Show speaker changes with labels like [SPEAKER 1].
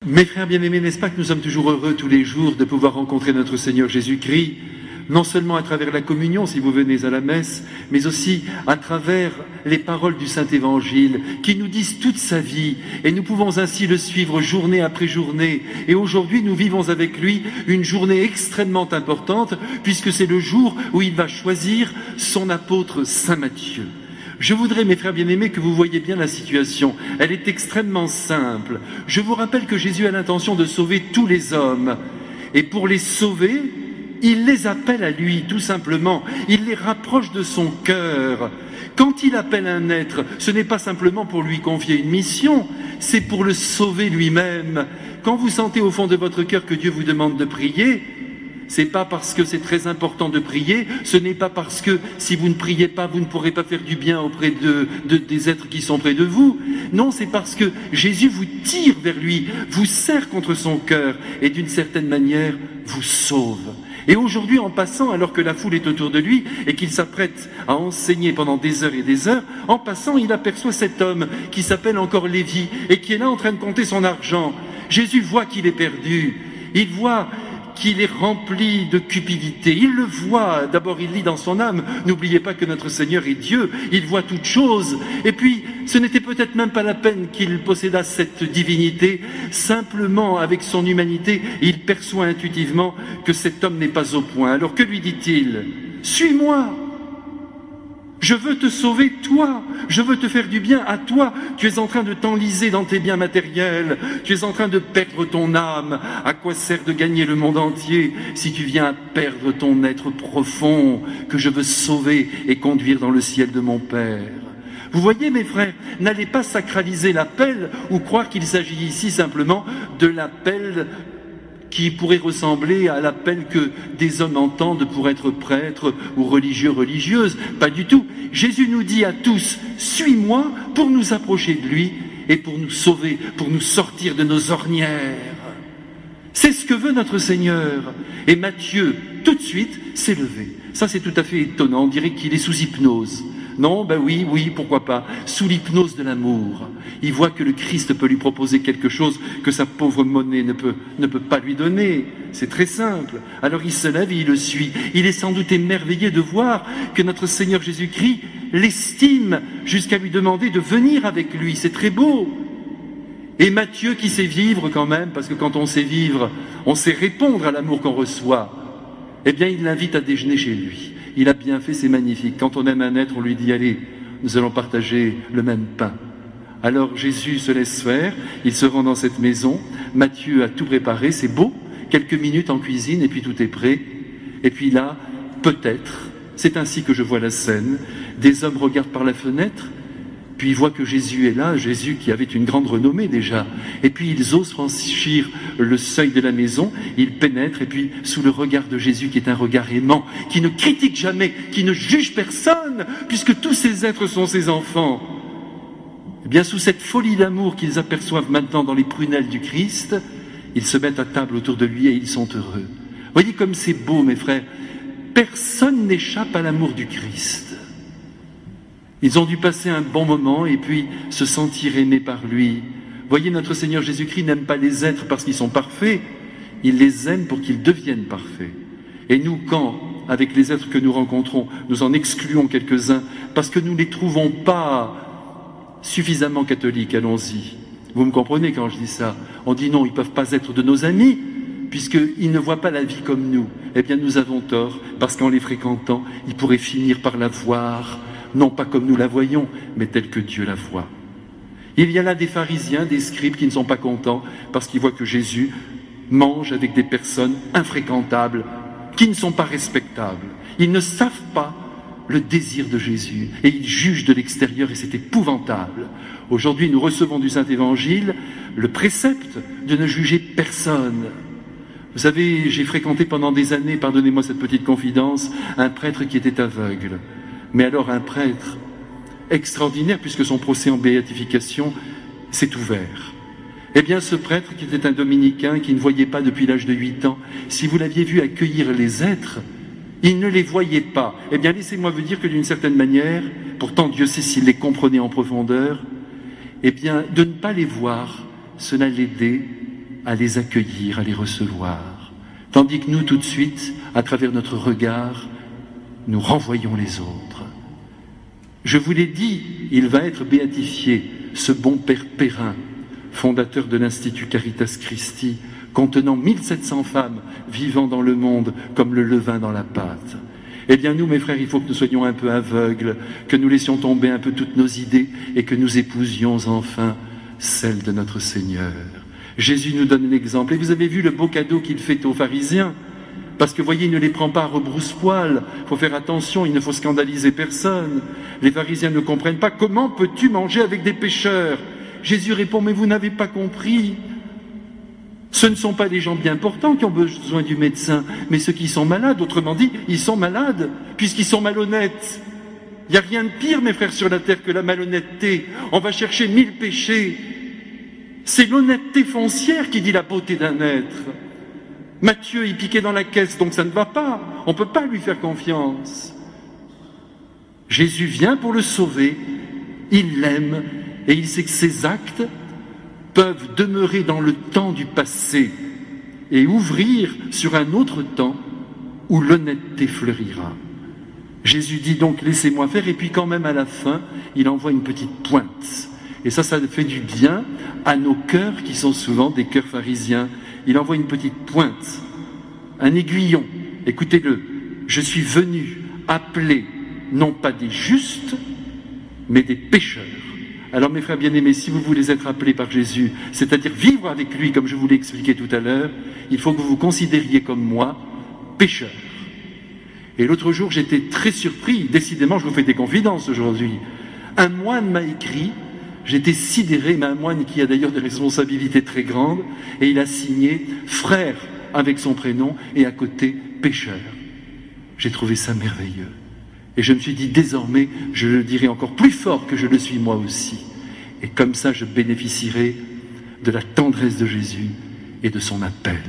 [SPEAKER 1] Mes frères bien-aimés, n'est-ce pas que nous sommes toujours heureux tous les jours de pouvoir rencontrer notre Seigneur Jésus-Christ, non seulement à travers la communion, si vous venez à la messe, mais aussi à travers les paroles du Saint-Évangile, qui nous disent toute sa vie, et nous pouvons ainsi le suivre journée après journée. Et aujourd'hui, nous vivons avec lui une journée extrêmement importante, puisque c'est le jour où il va choisir son apôtre Saint Matthieu. Je voudrais, mes frères bien-aimés, que vous voyiez bien la situation. Elle est extrêmement simple. Je vous rappelle que Jésus a l'intention de sauver tous les hommes. Et pour les sauver, il les appelle à lui, tout simplement. Il les rapproche de son cœur. Quand il appelle un être, ce n'est pas simplement pour lui confier une mission, c'est pour le sauver lui-même. Quand vous sentez au fond de votre cœur que Dieu vous demande de prier, c'est pas parce que c'est très important de prier, ce n'est pas parce que si vous ne priez pas, vous ne pourrez pas faire du bien auprès des êtres qui sont près de vous. Non, c'est parce que Jésus vous tire vers lui, vous serre contre son cœur et d'une certaine manière vous sauve. Et aujourd'hui, en passant, alors que la foule est autour de lui et qu'il s'apprête à enseigner pendant des heures et des heures, en passant, il aperçoit cet homme qui s'appelle encore Lévi et qui est là en train de compter son argent. Jésus voit qu'il est perdu, il voit qu'il est rempli de cupidité. Il le voit, d'abord il lit dans son âme, n'oubliez pas que notre Seigneur est Dieu, il voit toutes choses, et puis ce n'était peut-être même pas la peine qu'il possédât cette divinité, simplement avec son humanité, il perçoit intuitivement que cet homme n'est pas au point. Alors que lui dit-il? Suis-moi! Je veux te sauver, toi. Je veux te faire du bien à toi. Tu es en train de t'enliser dans tes biens matériels. Tu es en train de perdre ton âme. À quoi sert de gagner le monde entier si tu viens à perdre ton être profond que je veux sauver et conduire dans le ciel de mon Père? Vous voyez, mes frères, n'allez pas sacraliser l'appel ou croire qu'il s'agit ici simplement de l'appel qui pourrait ressembler à l'appel que des hommes entendent pour être prêtres ou religieux, religieuses. Pas du tout. Jésus nous dit à tous, suis-moi pour nous approcher de lui et pour nous sauver, pour nous sortir de nos ornières. C'est ce que veut notre Seigneur. Et Matthieu, tout de suite, s'est levé. Ça, c'est tout à fait étonnant. On dirait qu'il est sous hypnose. Non, ben oui, pourquoi pas, sous l'hypnose de l'amour. Il voit que le Christ peut lui proposer quelque chose que sa pauvre monnaie ne peut pas lui donner. C'est très simple. Alors il se lève et il le suit. Il est sans doute émerveillé de voir que notre Seigneur Jésus-Christ l'estime jusqu'à lui demander de venir avec lui. C'est très beau. Et Matthieu qui sait vivre quand même, parce que quand on sait vivre, on sait répondre à l'amour qu'on reçoit, eh bien il l'invite à déjeuner chez lui. Il a bien fait, c'est magnifique. Quand on aime un être, on lui dit, allez, nous allons partager le même pain. Alors Jésus se laisse faire, il se rend dans cette maison, Matthieu a tout préparé, c'est beau, quelques minutes en cuisine et puis tout est prêt. Et puis là, peut-être, c'est ainsi que je vois la scène, des hommes regardent par la fenêtre, puis ils voient que Jésus est là, Jésus qui avait une grande renommée déjà. Et puis ils osent franchir le seuil de la maison, ils pénètrent, et puis sous le regard de Jésus qui est un regard aimant, qui ne critique jamais, qui ne juge personne, puisque tous ces êtres sont ses enfants. Eh bien sous cette folie d'amour qu'ils aperçoivent maintenant dans les prunelles du Christ, ils se mettent à table autour de lui et ils sont heureux. Voyez comme c'est beau, mes frères. Personne n'échappe à l'amour du Christ. Ils ont dû passer un bon moment et puis se sentir aimés par lui. Voyez, notre Seigneur Jésus-Christ n'aime pas les êtres parce qu'ils sont parfaits, il les aime pour qu'ils deviennent parfaits. Et nous, quand, avec les êtres que nous rencontrons, nous en excluons quelques-uns parce que nous ne les trouvons pas suffisamment catholiques, allons-y. Vous me comprenez quand je dis ça? On dit non, ils ne peuvent pas être de nos amis, puisqu'ils ne voient pas la vie comme nous. Eh bien, nous avons tort, parce qu'en les fréquentant, ils pourraient finir par la voir, non pas comme nous la voyons, mais telle que Dieu la voit. Il y a là des pharisiens, des scribes qui ne sont pas contents parce qu'ils voient que Jésus mange avec des personnes infréquentables, qui ne sont pas respectables. Ils ne savent pas le désir de Jésus et ils jugent de l'extérieur et c'est épouvantable. Aujourd'hui, nous recevons du Saint-Évangile le précepte de ne juger personne. Vous savez, j'ai fréquenté pendant des années, pardonnez-moi cette petite confidence, un prêtre qui était aveugle. Mais alors un prêtre extraordinaire, puisque son procès en béatification s'est ouvert. Eh bien, ce prêtre, qui était un dominicain, qui ne voyait pas depuis l'âge de 8 ans, si vous l'aviez vu accueillir les êtres, il ne les voyait pas. Eh bien, laissez-moi vous dire que d'une certaine manière, pourtant Dieu sait s'il les comprenait en profondeur, eh bien, de ne pas les voir, cela l'aidait à les accueillir, à les recevoir. Tandis que nous, tout de suite, à travers notre regard, nous renvoyons les autres. Je vous l'ai dit, il va être béatifié, ce bon Père Perrin, fondateur de l'Institut Caritas Christi, contenant 1700 femmes vivant dans le monde comme le levain dans la pâte. Eh bien nous, mes frères, il faut que nous soyons un peu aveugles, que nous laissions tomber un peu toutes nos idées et que nous épousions enfin celle de notre Seigneur. Jésus nous donne l'exemple. Et vous avez vu le beau cadeau qu'il fait aux pharisiens, parce que, voyez, il ne les prend pas à rebrousse-poil. Il faut faire attention, il ne faut scandaliser personne. Les pharisiens ne comprennent pas. Comment peux-tu manger avec des pécheurs? Jésus répond, mais vous n'avez pas compris. Ce ne sont pas les gens bien portants qui ont besoin du médecin, mais ceux qui sont malades. Autrement dit, ils sont malades, puisqu'ils sont malhonnêtes. Il n'y a rien de pire, mes frères, sur la terre que la malhonnêteté. On va chercher 1000 péchés. C'est l'honnêteté foncière qui dit la beauté d'un être. Matthieu, il piquait dans la caisse, donc ça ne va pas. On ne peut pas lui faire confiance. Jésus vient pour le sauver, il l'aime, et il sait que ses actes peuvent demeurer dans le temps du passé et ouvrir sur un autre temps où l'honnêteté fleurira. Jésus dit donc, laissez-moi faire, et puis quand même à la fin, il envoie une petite pointe. Et ça fait du bien à nos cœurs qui sont souvent des cœurs pharisiens. Il envoie une petite pointe, un aiguillon. Écoutez-le, je suis venu appeler non pas des justes, mais des pécheurs. Alors mes frères bien-aimés, si vous voulez être appelés par Jésus, c'est-à-dire vivre avec lui, comme je vous l'ai expliqué tout à l'heure, il faut que vous vous considériez comme moi, pécheur. Et l'autre jour, j'étais très surpris, décidément, je vous fais des confidences aujourd'hui. Un moine m'a écrit, j'étais sidéré, mais un moine qui a d'ailleurs des responsabilités très grandes, et il a signé frère avec son prénom, et à côté, pécheur. J'ai trouvé ça merveilleux. Et je me suis dit, désormais, je le dirai encore plus fort que je le suis moi aussi. Et comme ça, je bénéficierai de la tendresse de Jésus et de son appel.